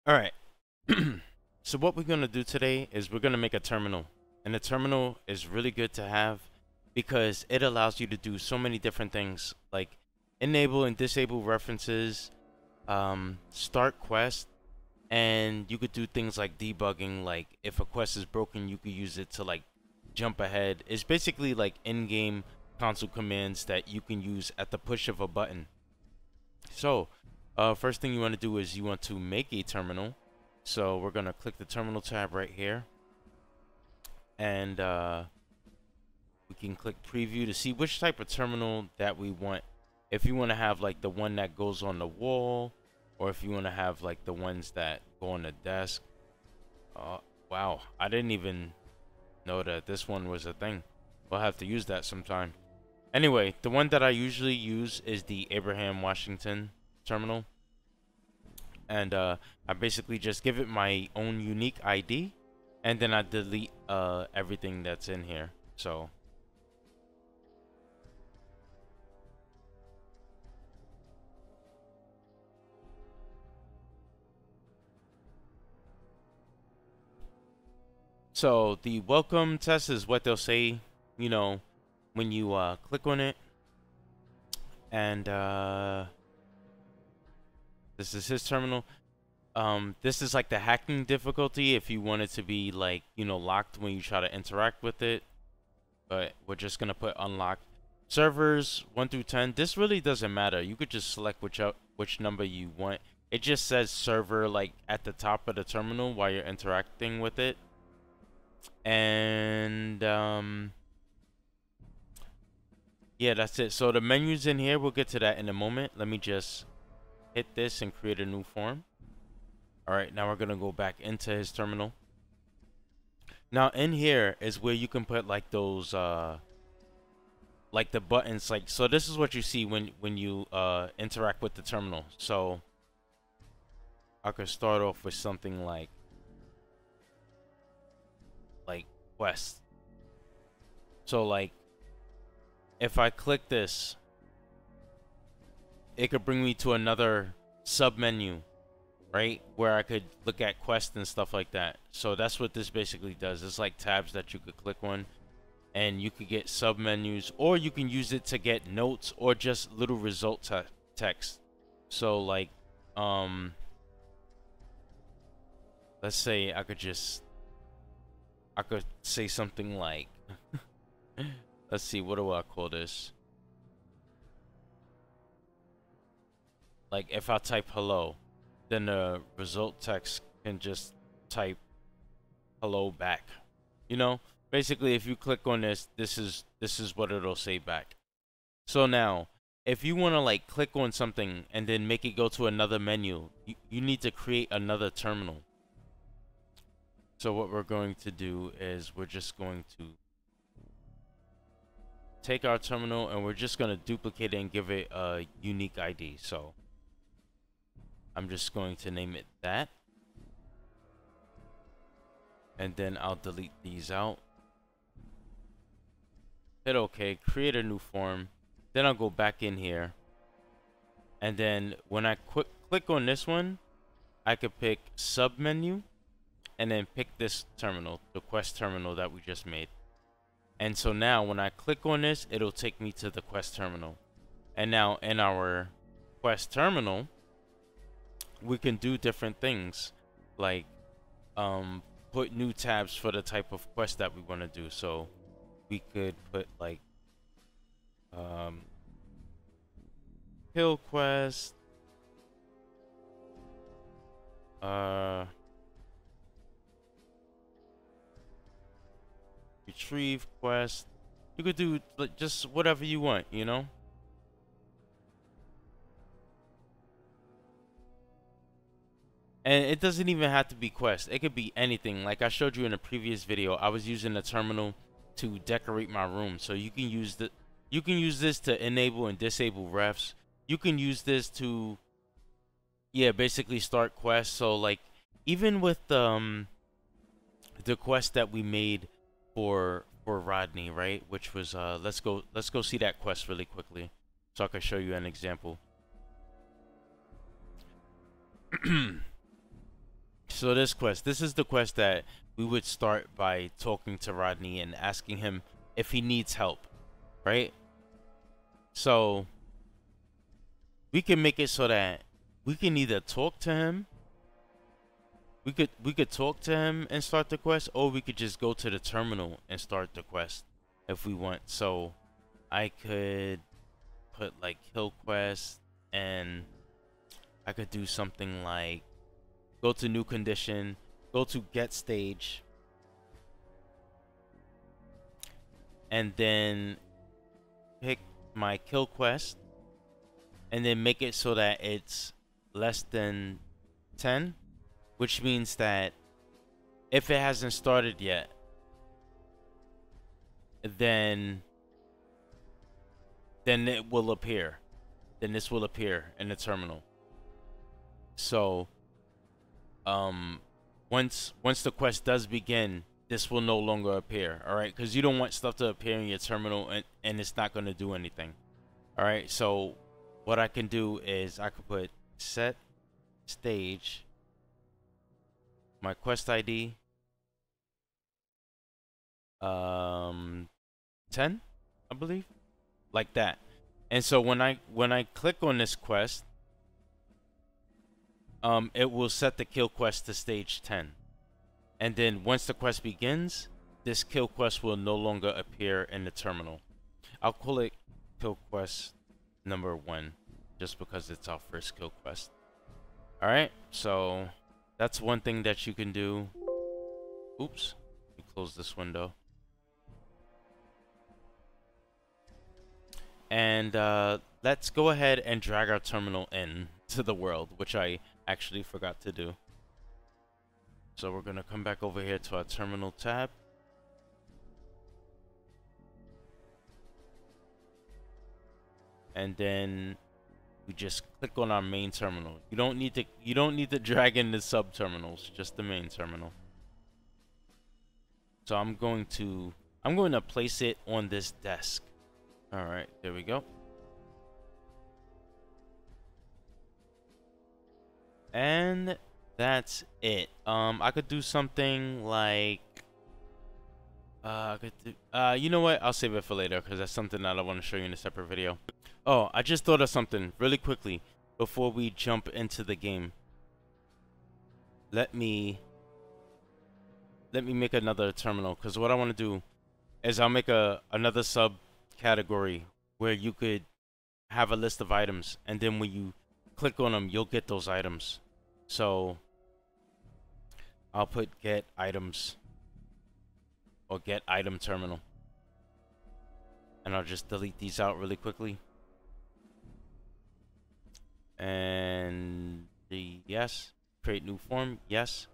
All right. So what we're going to do today is we're going to make a terminal. And a terminal is really good to have because it allows you to do so many different things like enable and disable references, start quests, and you could do things like debugging. Like if a quest is broken, you could use it to like jump ahead. It's basically like in-game console commands that you can use at the push of a button. So first thing you want to do is you want to make a terminal. So we're gonna click the terminal tab right here, and we can click preview to see which type of terminal that we want. If you want to have like the one that goes on the wall, or if you want to have like the ones that go on the desk. Wow, I didn't even know that this one was a thing. We'll have to use that sometime. Anyway, the one that I usually use is the Abraham Washington terminal. And I basically just give it my own unique ID, and then I delete everything that's in here. So the welcome test is what they'll say, you know, when you click on it. And this is his terminal. This is like the hacking difficulty if you want it to be like, you know, locked when you try to interact with it. But we're just gonna put unlocked. Servers 1 through 10. This really doesn't matter. You could just select which number you want. It just says server like at the top of the terminal while you're interacting with it. And yeah, that's it. So the menus in here, we'll get to that in a moment. Let me just hit this and create a new form. All right, now we're gonna go back into his terminal. Now in here is where you can put like those like the buttons. Like, so this is what you see when you interact with the terminal. So I could start off with something like quest. So like if I click this, it could bring me to another sub menu, right, where I could look at quests and stuff like that. So that's what this basically does. It's like tabs that you could click on, and you could get sub menus, or you can use it to get notes or just little result text. So like let's say I could say something like let's see, what do I call this? Like if I type hello, then the result text can just type hello back. You know, basically if you click on this, this is what it'll say back. So now if you want to like click on something and then make it go to another menu, you need to create another terminal. So what we're going to do is we're just going to take our terminal and we're just going to duplicate it and give it a unique ID. So I'm just going to name it that. And then I'll delete these out. Hit OK, create a new form. Then I'll go back in here. And then when I click on this one, I could pick sub menu and then pick this terminal, the quest terminal that we just made. And so now when I click on this, it'll take me to the quest terminal. And now in our quest terminal, we can do different things like put new tabs for the type of quest that we want to do. So we could put like kill quest, retrieve quest. You could do like just whatever you want, you know. And it doesn't even have to be quest. It could be anything. Like I showed you in a previous video, I was using a terminal to decorate my room. So you can use this to enable and disable refs. You can use this to basically start quests. So like even with the quest that we made for Rodney, right? Which was let's go see that quest really quickly so I can show you an example. So this is the quest that we would start by talking to Rodney and asking him if he needs help, right? So we can make it so that we can either talk to him, we could talk to him and start the quest, or we could just go to the terminal and start the quest if we want. So I could put like kill quest, and I could do something like go to new condition, go to get stage, and then pick my kill quest, and then make it so that it's less than 10, which means that if it hasn't started yet, then it will appear. Then this will appear in the terminal. So once the quest does begin, this will no longer appear. All right, because you don't want stuff to appear in your terminal and it's not going to do anything. All right, so what I can do is I could put set stage, my quest ID 10, I believe, like that. And so when I click on this quest, it will set the kill quest to stage 10. And then once the quest begins, this kill quest will no longer appear in the terminal. I'll call it kill quest number 1 just because it's our first kill quest. All right, so that's one thing that you can do. Oops, let me close this window. And let's go ahead and drag our terminal in to the world, which I actually forgot to do. So we're gonna come back over here to our terminal tab. And then we just click on our main terminal. You don't need to drag in the sub terminals, just the main terminal. So I'm going to place it on this desk. All right, there we go. And that's it. I could do something like I could do, you know what? I'll save it for later because that's something that I want to show you in a separate video. Oh, I just thought of something really quickly before we jump into the game. Let me make another terminal, because what I want to do is I'll make another subcategory where you could have a list of items, and then when you click on them, you'll get those items. So I'll put get items or get item terminal, and I'll just delete these out really quickly. And the yes, create new form, yes.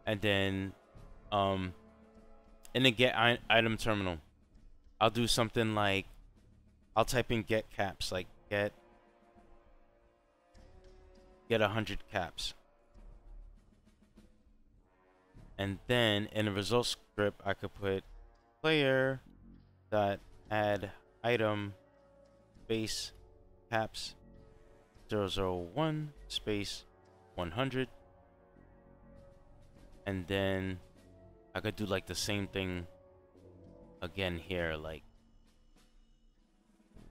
And then in the get item terminal, I'll do something like I'll type in get caps, like get 100 caps. And then in the result script, I could put player dot add item space caps 001 space 100. And then I could do like the same thing again here, like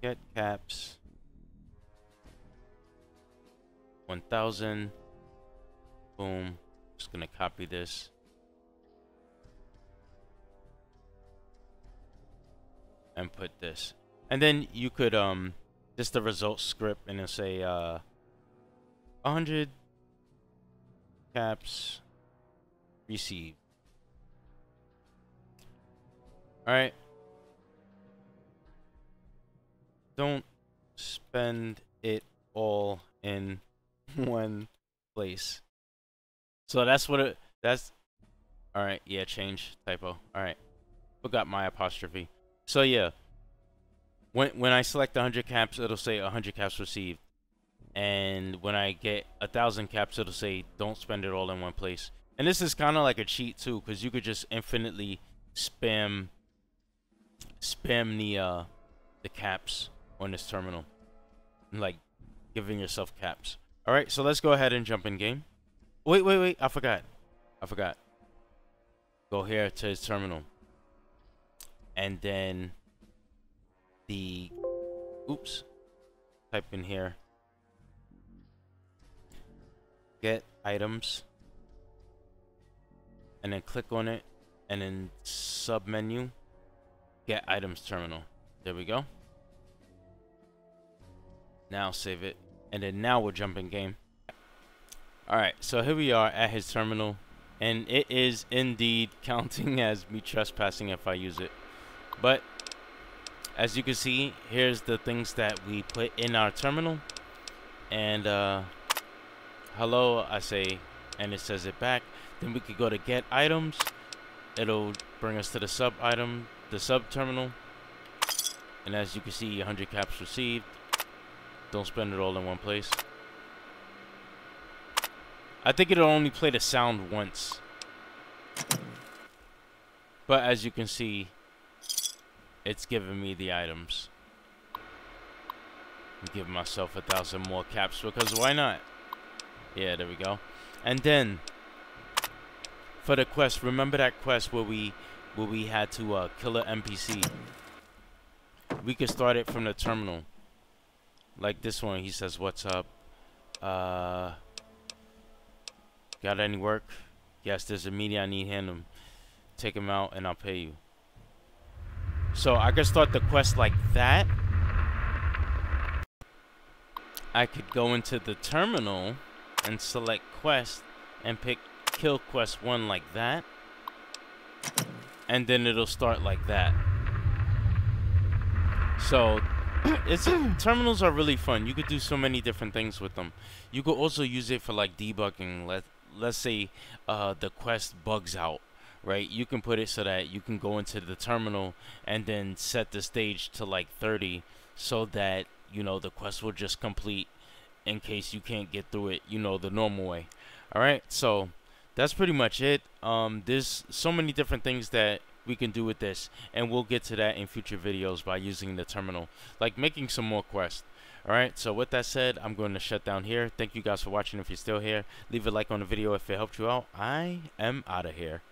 get caps 1000. Boom. Just gonna copy this. And put this. And then you could just the result script, and it'll say 100 caps received. Alright. Don't spend it all in one place. So that's what it, that's, alright, yeah, change, typo. Alright. Forgot my apostrophe. So yeah, when I select 100 caps, it'll say 100 caps received. And when I get 1,000 caps, it'll say don't spend it all in one place. And this is kind of like a cheat too, because you could just infinitely spam the caps on this terminal, like giving yourself caps. All right, so let's go ahead and jump in game. Wait, I forgot. I forgot. Go here to his terminal. And then the, oops, type in here, get items, and then click on it, and then submenu, get items terminal. There we go. Now save it, and then now we'll jump in game. Alright, so here we are at his terminal, and it is indeed counting as me trespassing if I use it. But as you can see, here's the things that we put in our terminal, and hello I say, and it says it back. Then we could go to get items. It'll bring us to the sub terminal, and as you can see, 100 caps received. Don't spend it all in one place. I think it'll only play the sound once, but as you can see, it's giving me the items. I'm giving myself 1,000 more caps because why not? Yeah, there we go. And then for the quest, remember that quest where we had to kill an NPC? We could start it from the terminal. Like this one, he says, "What's up? Got any work? Yes, there's a media I need handled. Take him out and I'll pay you." So I could start the quest like that. I could go into the terminal and select quest and pick kill quest 1 like that, and then it'll start like that. So terminals are really fun. You could do so many different things with them. You could also use it for like debugging. Let's say the quest bugs out, right? You can put it so that you can go into the terminal and then set the stage to like 30, so that, you know, the quest will just complete in case you can't get through it, you know, the normal way. All right, so that's pretty much it. There's so many different things that we can do with this, and we'll get to that in future videos by using the terminal, like making some more quests. Alright, so with that said, I'm going to shut down here. Thank you guys for watching. If you're still here, leave a like on the video if it helped you out. I am out of here.